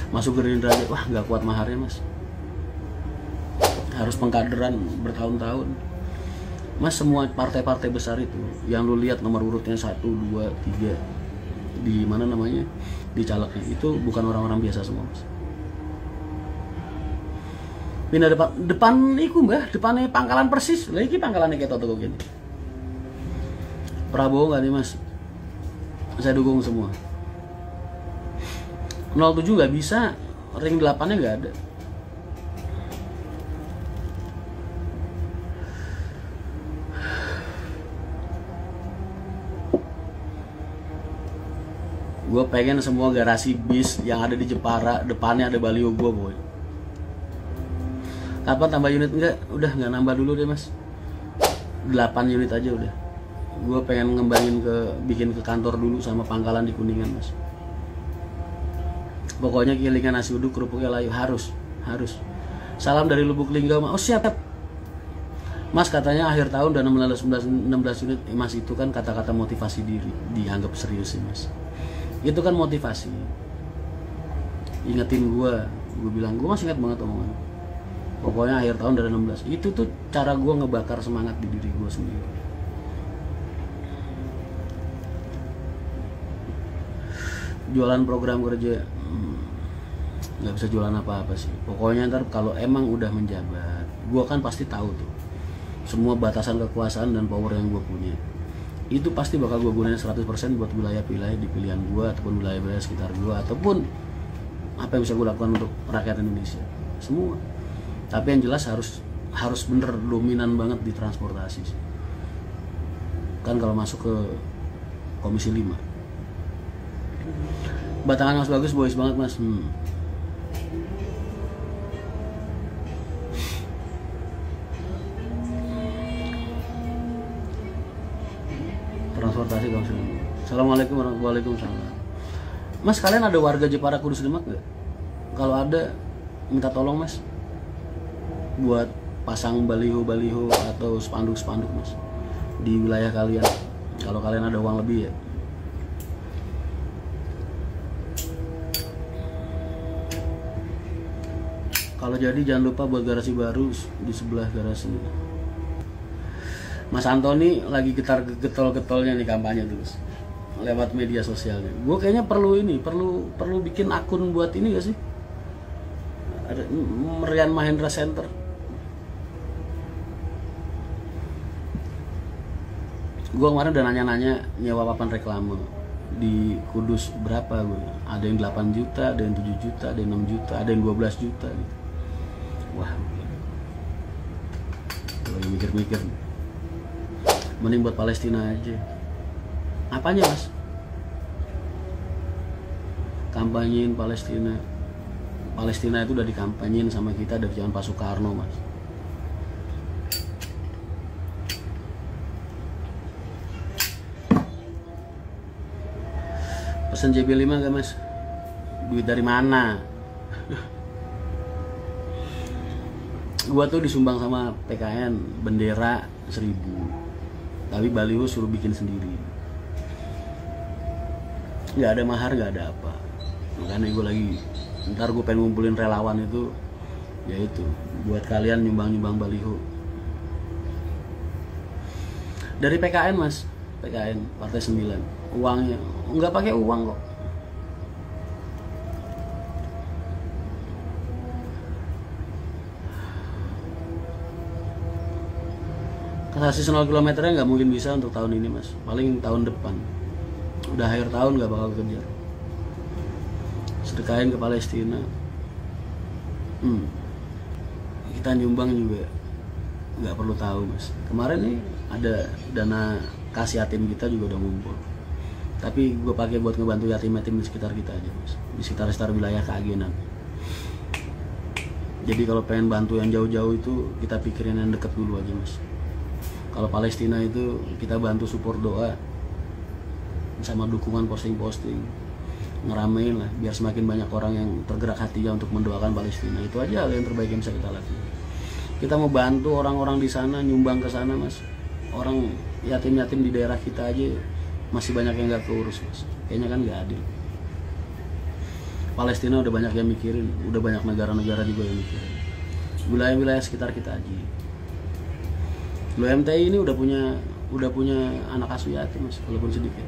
Masuk Gerindra aja, wah nggak kuat maharnya mas, harus pengkaderan bertahun-tahun. Mas, semua partai-partai besar itu yang lu lihat nomor urutnya 1, 2, 3 di mana namanya, di calegnya, itu bukan orang-orang biasa semua mas. Pindah depan iku mbah, depannya Pangkalan persis, lagi pangkalannya kayak toko gini. Prabowo nggak nih mas, saya dukung semua. 07 nggak bisa, ring 8-nya nggak ada. Gue pengen semua garasi bis yang ada di Jepara depannya ada baliho gue boy. Kapan tambah unit? Enggak, udah nggak nambah dulu deh mas. 8 unit aja udah. Gue pengen ngembangin bikin ke kantor dulu sama pangkalan di Kuningan mas. Pokoknya kilingan nasi uduk, kerupuknya layu, harus. Salam dari Lubuk Linggau. Oh siap mas, katanya akhir tahun dan 16 unit. Mas, itu kan kata-kata motivasi diri, dianggap serius sih mas. Itu kan motivasi, ingetin gue bilang, gue masih ingat banget omongan, pokoknya akhir tahun dari 16. Itu tuh cara gue ngebakar semangat di diri gue sendiri. Jualan program kerja, nggak bisa jualan apa-apa sih. Pokoknya ntar kalau emang udah menjabat, gue kan pasti tahu tuh semua batasan kekuasaan dan power yang gue punya. Itu pasti bakal gue gunain 100% buat wilayah-wilayah di pilihan gue, ataupun wilayah-wilayah sekitar gue, ataupun apa yang bisa gue lakukan untuk rakyat Indonesia semua. Tapi yang jelas harus bener dominan banget di transportasi sih. Kan kalau masuk ke Komisi 5, batangan mas bagus, boys banget mas. Transportasi Komisi 5. Assalamualaikum warahmatullahi wabarakatuh. Mas, kalian ada warga Jepara Kudus Demak gak? Kalau ada, minta tolong mas, buat pasang baliho-baliho atau spanduk-spanduk mas di wilayah kalian. Kalau kalian ada uang lebih ya. Kalau jadi jangan lupa buat garasi baru di sebelah garasi. Mas Antoni lagi getol-getolnya nih kampanye terus lewat media sosialnya. Gue kayaknya perlu bikin akun buat ini gak sih? Ada Merian Mahendra Center. Gue kemarin udah nanya-nanya nyewa papan reklame di Kudus berapa gue. Ada yang 8 juta, ada yang 7 juta, ada yang 6 juta, ada yang 12 juta gitu. Wah, gue mikir-mikir, mending buat Palestina aja. Apanya mas? Kampanyein Palestina. Palestina itu udah dikampanyein sama kita dari zaman Pak Soekarno mas. Pesen JB5 gak mas? Duit dari mana? Gua tuh disumbang sama PKN bendera 1000, tapi baliho suruh bikin sendiri. Nggak ada mahar, nggak ada apa. Makanya gue lagi, ntar gue pengen ngumpulin relawan itu, yaitu buat kalian nyumbang baliho dari PKN mas. PKN Partai 9, uangnya nggak pakai uang kok. Kasasi 0 kilometernya nggak mungkin bisa untuk tahun ini mas, paling tahun depan. Udah akhir tahun nggak bakal kejar. Sedekahin ke Palestina. Kita nyumbang juga nggak perlu tahu mas. Kemarin nih ada dana kasih yatim kita juga udah ngumpul, tapi gue pakai buat ngebantu yatim-yatim di sekitar kita aja mas, di sekitar wilayah keagenan. Jadi kalau pengen bantu yang jauh-jauh itu kita pikirin yang deket dulu aja mas. Kalau Palestina itu kita bantu support doa sama dukungan posting-posting, ngeramein lah biar semakin banyak orang yang tergerak hatinya untuk mendoakan Palestina. Itu aja hal yang terbaik yang bisa kita lakukan. Kita mau bantu orang-orang di sana, nyumbang ke sana mas. Orang yatim-yatim di daerah kita aja masih banyak yang nggak keurus mas. Kayaknya kan nggak adil. Palestina udah banyak yang mikirin, udah banyak negara-negara juga yang mikirin. Wilayah-wilayah sekitar kita aja. Lo MTI ini udah punya anak asuh yatim mas, walaupun sedikit.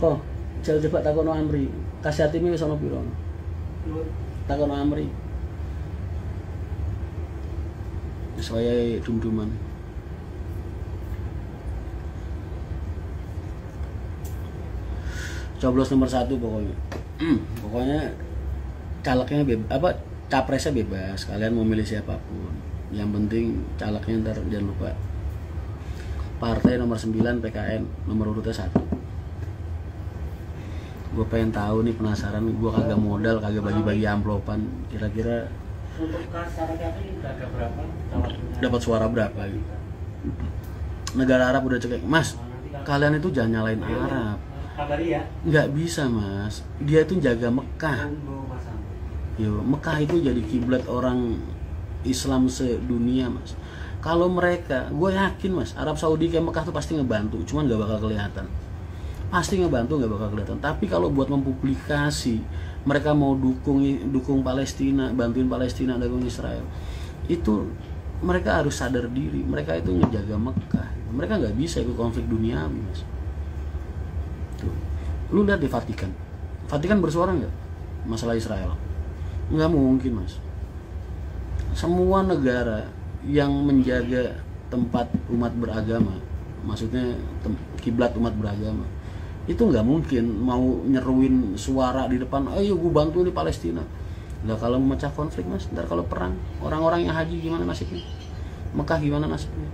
Kok, coba takono Amri, kasih yatim wis ana piro? Takono Amri. Saya dum-duman. Coblos nomor 1 pokoknya. Pokoknya calegnya bebas, capresnya bebas. Kalian mau milih siapapun. Yang penting calegnya ntar jangan lupa. Partai nomor 9 PKN, nomor urutnya 1. Gue pengen tahu nih, penasaran. Gue kagak modal, kagak bagi-bagi amplopan. Kira-kira untuk syaratnya itu ada berapa? Dapat suara berapa gitu. Negara Arab udah cekek, mas, kalian itu jangan nyalain Arab. Ya? Nggak bisa mas, dia itu jaga Mekah. Yo, Mekah itu jadi kiblat orang Islam sedunia mas. Kalau mereka, gue yakin mas, Arab Saudi kayak Mekah tuh pasti ngebantu, cuman nggak bakal kelihatan. Pasti ngebantu, nggak bakal kelihatan. Tapi kalau buat mempublikasi, mereka mau dukung Palestina, bantuin Palestina, dukung Israel, itu mereka harus sadar diri. Mereka itu ngejaga Mekah. Mereka nggak bisa ikut konflik duniawi mas. Tuh. Lu lihat di Vatikan bersuara nggak masalah Israel? Nggak mungkin mas. Semua negara yang menjaga tempat umat beragama, maksudnya kiblat umat beragama, itu nggak mungkin mau nyeruin suara di depan, ayo gue bantu di Palestina. Nah kalau memecah konflik mas, ntar kalau perang, orang-orang yang haji gimana nasibnya? Mekah gimana nasibnya?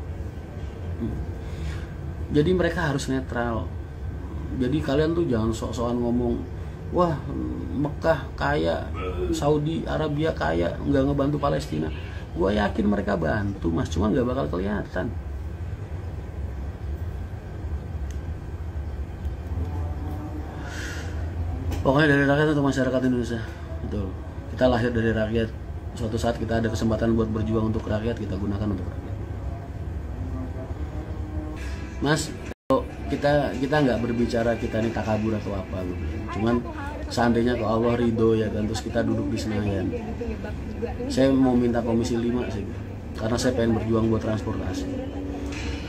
Jadi mereka harus netral. Jadi kalian tuh jangan sok-sokan ngomong, wah Mekah kaya, Saudi Arabia kaya, nggak ngebantu Palestina. Gue yakin mereka bantu mas, cuma nggak bakal kelihatan. Pokoknya dari rakyat untuk masyarakat Indonesia. Betul. Kita lahir dari rakyat. Suatu saat kita ada kesempatan buat berjuang untuk rakyat, kita gunakan untuk rakyat. Mas, kalau kita nggak berbicara kita ini takabur atau apa gitu. Cuman seandainya kalau Allah ridho ya kan, terus kita duduk di Senayan. Saya mau minta komisi 5 sih. Karena saya pengen berjuang buat transportasi.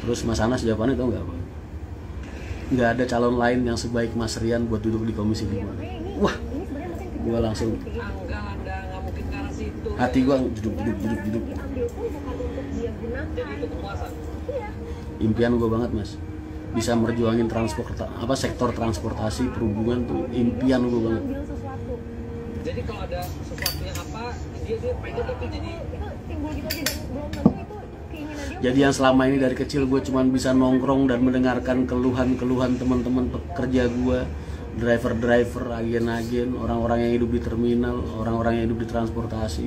Terus Mas Anas jawabannya itu enggak apa? Nggak ada calon lain yang sebaik Mas Rian buat duduk di komisi 5. Wah, gue langsung hati gue duduk. Impian gue banget mas, bisa merjuangin sektor transportasi perhubungan tuh impian gue banget. Jadi kalau ada sesuatu yang apa, dia pengen itu jadi Jadi yang selama ini dari kecil gue cuman bisa nongkrong dan mendengarkan keluhan-keluhan teman-teman pekerja gue, driver-driver, agen-agen, orang-orang yang hidup di terminal, orang-orang yang hidup di transportasi,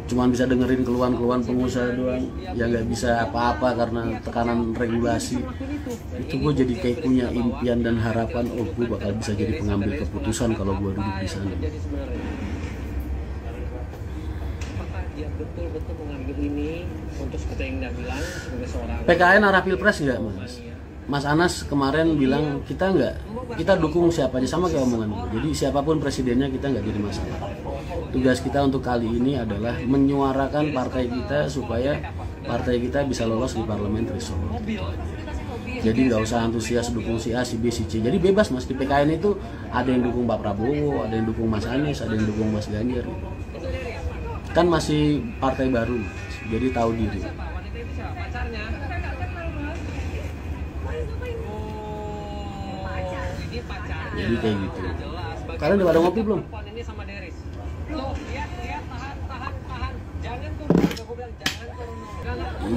cuman bisa dengerin keluhan-keluhan pengusaha doang, yang nggak bisa apa-apa karena tekanan regulasi. Itu gue jadi kayak punya impian dan harapan, oh gue bakal bisa jadi pengambil keputusan kalau gue duduk di sana. Dia betul-betul mengambil ini untuk seperti yang dia bilang sebagai seorang PKN arah pilpres nggak mas? Mas Anas kemarin bilang kita dukung siapa aja, sama kayak omongan gue. Jadi siapapun presidennya kita nggak jadi masalah. Tugas kita untuk kali ini adalah menyuarakan partai kita supaya partai kita bisa lolos di parlemen threshold. Jadi nggak usah antusias dukung si A, si B, si C. Jadi bebas mas, di PKN itu ada yang dukung Pak Prabowo, ada yang dukung Mas Anies, ada yang dukung Mas Ganjar. Kan masih partai baru, jadi tahu diri. Jadi kayak gitu. Kalian udah pada ngopi belum?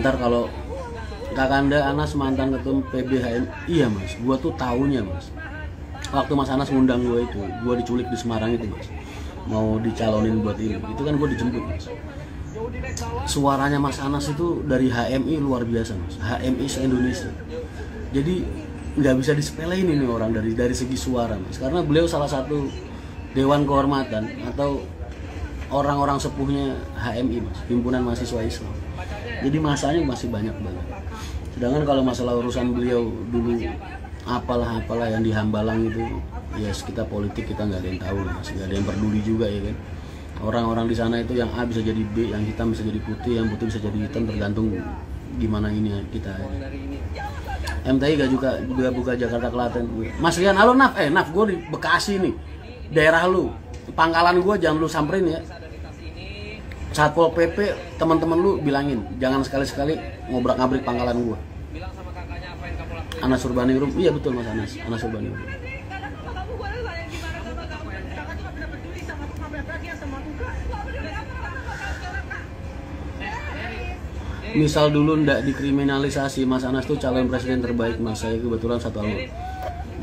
Ntar kalau Kakanda Anas mantan ketum PBHM, iya mas, gua tuh taunya mas. Waktu Mas Anas ngundang gua itu, gua diculik di Semarang itu mas. Mau dicalonin buat ini, itu kan gue dijemput mas. Suaranya Mas Anas itu dari HMI luar biasa mas, HMI se-Indonesia. Jadi nggak bisa disepelein ini orang dari segi suara mas, karena beliau salah satu dewan kehormatan atau orang-orang sepuhnya HMI mas, Himpunan Mahasiswa Islam. Jadi masanya masih banyak banget. Sedangkan kalau masalah urusan beliau dulu apalah yang di Hambalang itu, ya kita politik kita nggak ada yang tahu, masih nggak ada yang peduli juga ya kan. Orang-orang di sana itu yang A bisa jadi B, yang hitam bisa jadi putih, yang putih bisa jadi hitam, tergantung gimana ini kita. MTI gak juga buka Jakarta Klaten. Mas Rian, halo Naf, Naf gue di Bekasi nih, daerah lu, pangkalan gue jangan lu samperin ya. Satpol PP teman-teman lu bilangin jangan sekali-sekali ngobrak-ngabrik pangkalan gue. Anas Urbaningrum, iya betul Mas Anas Urbaningrum. Misal dulu ndak dikriminalisasi, Mas Anas tuh calon presiden terbaik Mas. Saya kebetulan satu album.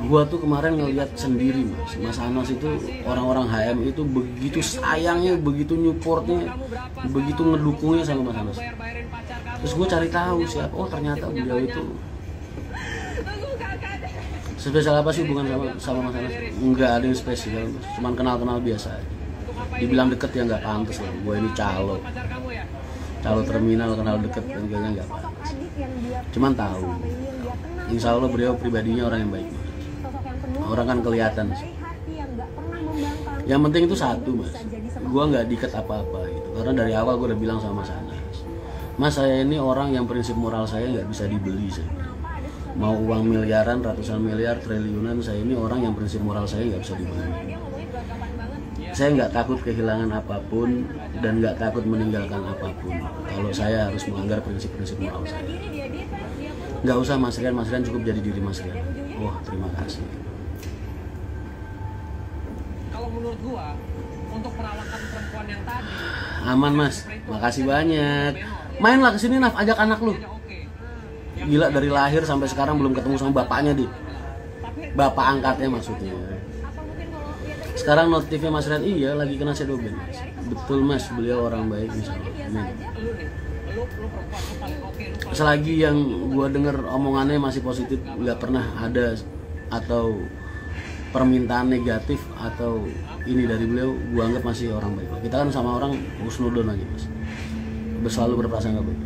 Gua tuh kemarin ngeliat sendiri Mas Anas itu orang-orang HM itu begitu sayangnya, begitu nyupportnya, begitu ngedukungnya sama Mas Anas. Terus gue cari tahu siapa, oh ternyata beliau itu spesial apa sih hubungan sama Mas Anas? Enggak ada yang spesial, cuman kenal-kenal biasa aja. Dibilang deket ya nggak pantas lah, gue ini calo terminal kenal deket kan kayaknya nggak pantas. Cuman tahu, insya Allah beliau pribadinya orang yang baik Mas. Orang kan kelihatan sih. Yang penting itu satu Mas, gue nggak diket apa-apa gitu. Karena dari awal gue udah bilang sama Mas Anas, Mas saya ini orang yang prinsip moral saya nggak bisa dibeli saya. Mau uang miliaran, ratusan miliar, triliunan, saya ini orang yang prinsip moral saya nggak bisa dibeli. Saya nggak takut kehilangan apapun dan nggak takut meninggalkan apapun kalau saya harus melanggar prinsip-prinsip moral saya. Nggak usah Mas Rian cukup jadi diri Mas Rian. Wah terima kasih. Kalau menurut gua untuk perawakan perempuan yang tadi aman Mas, makasih banyak. Mainlah kesini Naf, ajak anak lu. Gila dari lahir sampai sekarang belum ketemu sama bapaknya di bapak angkatnya maksudnya. Sekarang notifnya Mas Rian, iya lagi kena sedoben Mas. Betul Mas, beliau orang baik insyaallah. Amin. Selagi yang gua denger omongannya masih positif, nggak pernah ada atau permintaan negatif atau ini dari beliau, gua anggap masih orang baik. Kita kan sama orang husnudon aja Mas, selalu berprasangka baik.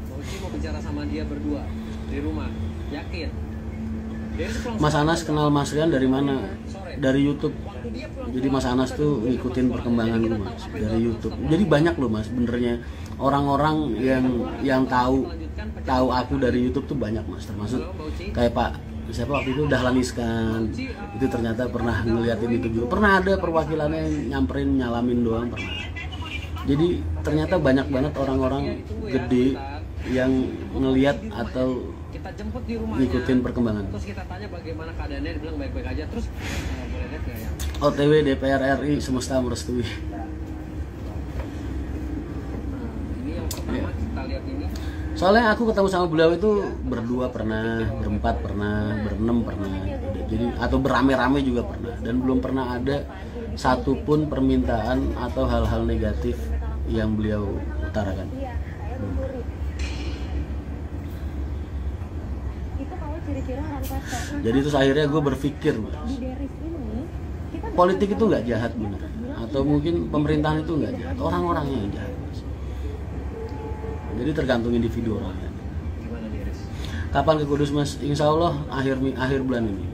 Bauci mau bicara sama dia berdua di rumah, yakin? Mas Anas kenal Mas Rian dari mana? Dari YouTube. Jadi Mas Anas tuh ngikutin perkembangan gue Mas dari YouTube. Jadi banyak loh Mas benernya orang-orang yang tahu aku dari YouTube tuh banyak Mas, termasuk kayak Pak siapa waktu itu Dahlan Iskan, itu ternyata pernah ngeliatin itu juga. Pernah ada perwakilannya nyamperin nyalamin doang pernah. Jadi ternyata banyak banget orang-orang gede yang ngeliat atau kita jemput di rumahnya, ngikutin perkembangan. Terus kita tanya bagaimana keadaannya, dia bilang baik-baik aja. Terus boleh lihat nggak yang OTW DPR RI semesta merestui. Ini yang pertama kita lihat ini. Soalnya aku ketemu sama beliau itu berdua pernah, berempat pernah, berenam pernah, jadi atau berame-rame juga pernah, dan belum pernah ada satupun permintaan atau hal-hal negatif yang beliau utarakan. Jadi terus akhirnya gue berpikir Mas, politik itu nggak jahat bener, atau mungkin pemerintahan itu nggak jahat, orang-orangnya yang jahat Mas. Jadi tergantung individu orangnya. Gimana Diris? Kapan ke Kudus Mas? Insya Allah akhir bulan ini.